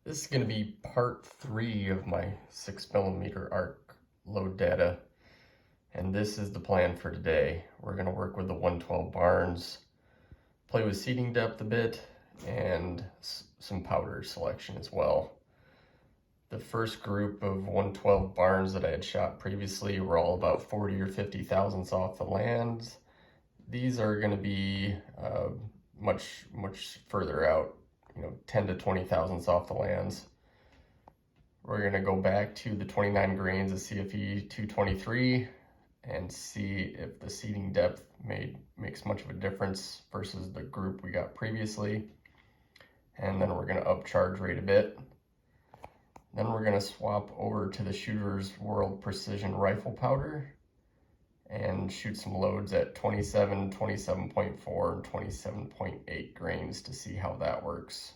This is going to be part 3 of my 6mm arc load data, and this is the plan for today. We're going to work with the 112 barns, play with seating depth a bit, and some powder selection as well. The first group of 112 barns that I had shot previously were all about 40 or 50 thousandths off the land. These are going to be much further out, 10 to 20 thousandths off the lands. We're going to go back to the 29 grains of CFE 223 and see if the seating depth makes much of a difference versus the group we got previously. And then we're going to upcharge rate a bit. Then we're going to swap over to the Shooter's World Precision Rifle Powder and shoot some loads at 27, 27.4, and 27.8 grains to see how that works.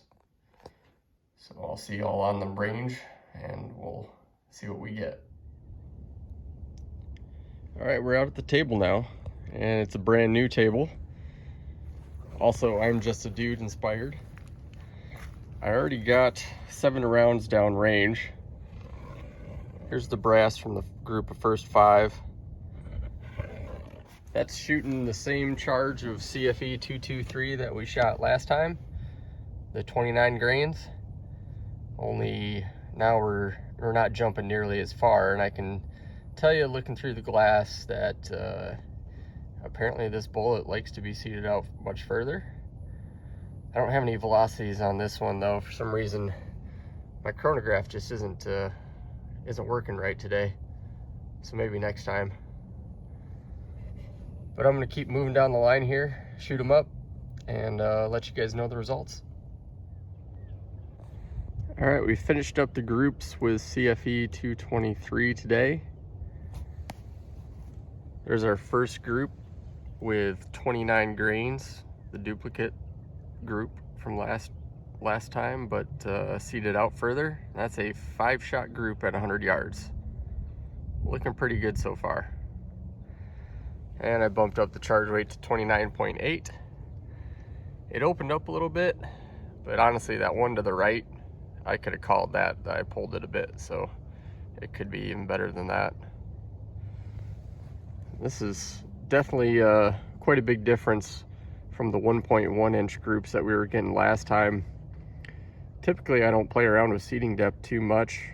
So I'll see you all on the range and we'll see what we get. All right, we're out at the table now, and it's a brand new table. Also, I'm just a dude inspired. I already got 7 rounds down range. Here's the brass from the group of first 5. That's shooting the same charge of CFE 223 that we shot last time, the 29 grains. Only now we're not jumping nearly as far, and I can tell you looking through the glass that apparently this bullet likes to be seated out much further. I don't have any velocities on this one though. For some reason my chronograph just isn't working right today, so maybe next time. But I'm gonna keep moving down the line here, shoot them up, and let you guys know the results. All right, we finished up the groups with CFE 223 today. There's our first group with 29 grains, the duplicate group from last time, but seated out further. That's a 5-shot group at 100 yards. Looking pretty good so far. And I bumped up the charge rate to 29.8. It opened up a little bit, but honestly that one to the right, I could have called that. I pulled it a bit, so it could be even better than that. This is definitely quite a big difference from the 1.1 inch groups that we were getting last time. Typically I don't play around with seating depth too much.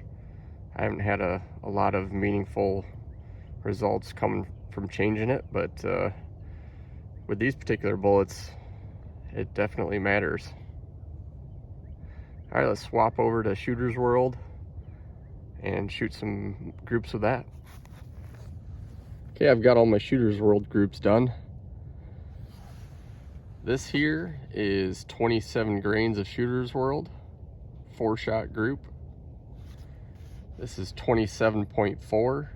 I haven't had a lot of meaningful results coming from changing it, but with these particular bullets it definitely matters. All right, let's swap over to Shooter's World and shoot some groups with that. Okay, I've got all my Shooter's World groups done. This here is 27 grains of Shooter's World, 4-shot group. This is 27.4.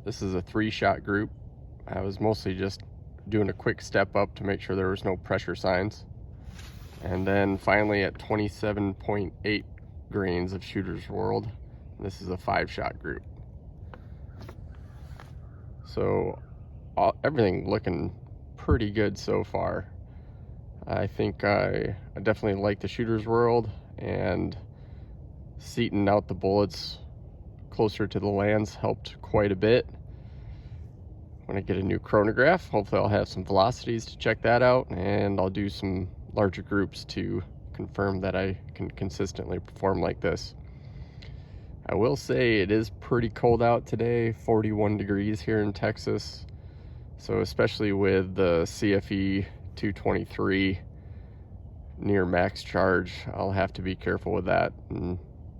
This is a 3-shot group. I was mostly just doing a quick step up to make sure there was no pressure signs. And then finally at 27.8 grains of Shooter's World, this is a 5-shot group. So everything looking pretty good so far. I think I definitely like the Shooter's World, and seating out the bullets closer to the lands helped quite a bit. When I get a new chronograph, hopefully I'll have some velocities to check that out, and I'll do some larger groups to confirm that I can consistently perform like this. I will say it is pretty cold out today, 41 degrees here in Texas. So especially with the CFE 223 near max charge, I'll have to be careful with that and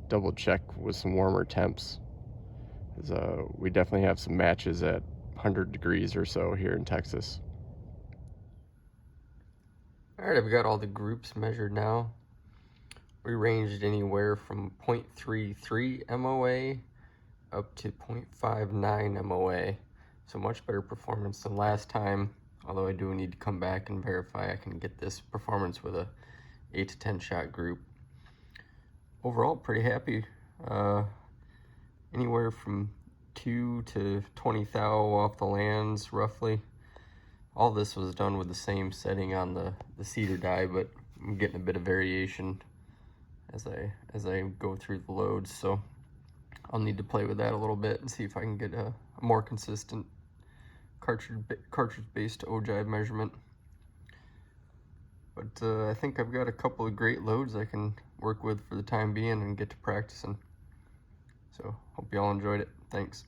double check with some warmer temps. We definitely have some matches at 100 degrees or so here in Texas. All right, I've got all the groups measured now. We ranged anywhere from 0.33 MOA up to 0.59 MOA. So much better performance than last time, although I do need to come back and verify I can get this performance with a 8 to 10 shot group. Overall, pretty happy. Anywhere from 2 to 20 thou off the lands, roughly. All this was done with the same setting on the cedar die, but I'm getting a bit of variation as I go through the loads. So I'll need to play with that a little bit and see if I can get a more consistent cartridge-based ogive measurement. But I think I've got a couple of great loads I can work with for the time being and get to practicing. So hope you all enjoyed it. Thanks.